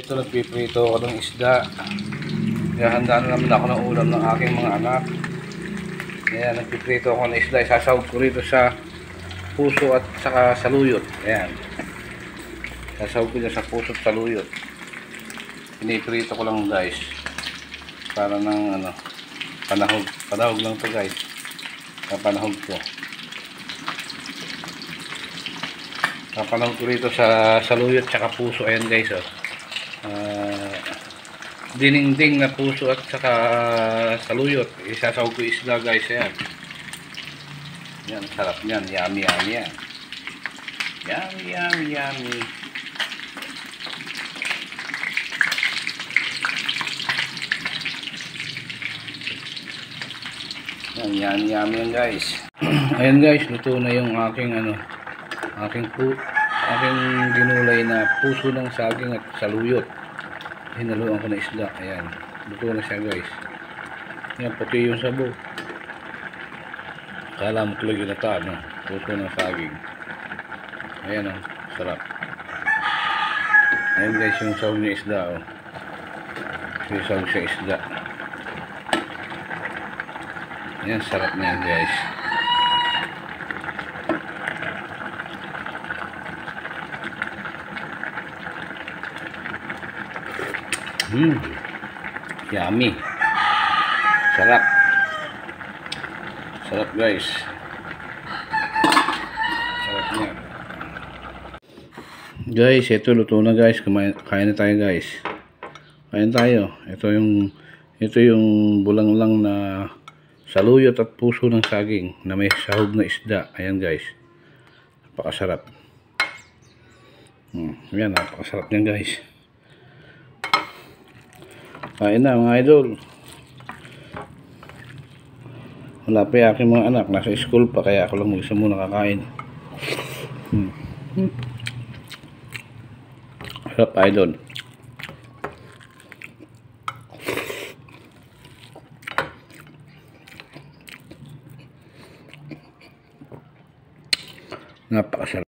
Ito, nagpiprito ako ng isda. Kaya handa na naman ako ng ulam ng aking mga anak. Ayan, nagpiprito ako ng isda. Isasawag ko rito sa puso at saka saluyot. Ayan. Sasawag ko dyan sa puso at saluyot. Piniprito ko lang guys. Para ng panahog. Panahog lang to guys. Panahog ko. Panahog ko rito sa saluyot at saka puso. Ayan guys, oh. Dininding na puso at saka saluyot. Isasawag ko isda guys. Ayan. Yan, sarap yan. Yummy, yummy yan. Yummy, yummy, yummy. Yan, yummy, yummy yan guys. Ayan guys, luto na yung aking aking ginulay na puso ng saging at saluyot. Hinaluan ko na isda. Ayan, luto na siya guys. Yan, puti yung sabo. Kala mo tuloy na ito, puso ng saging. Ayan, sarap. Ayan guys, yung sawag niya isda, oh. Yung sawag siya isda. Ayan, sarap niya guys. Yummy. Sarap. Sarap guys. Sarap niya. Guys, ito luto na guys. Kain na tayo guys. Kain tayo. Ito yung bulang-lang na saluyot at puso ng saging na may sahog na isda. Ayan guys. Napakasarap. Ayan, napakasarap niyan guys. Kain na mga idol. Wala pa yung aking mga anak. Nasa school pa, kaya ako lang mag-isa muna kakain. Sarap idol. Napakasarap.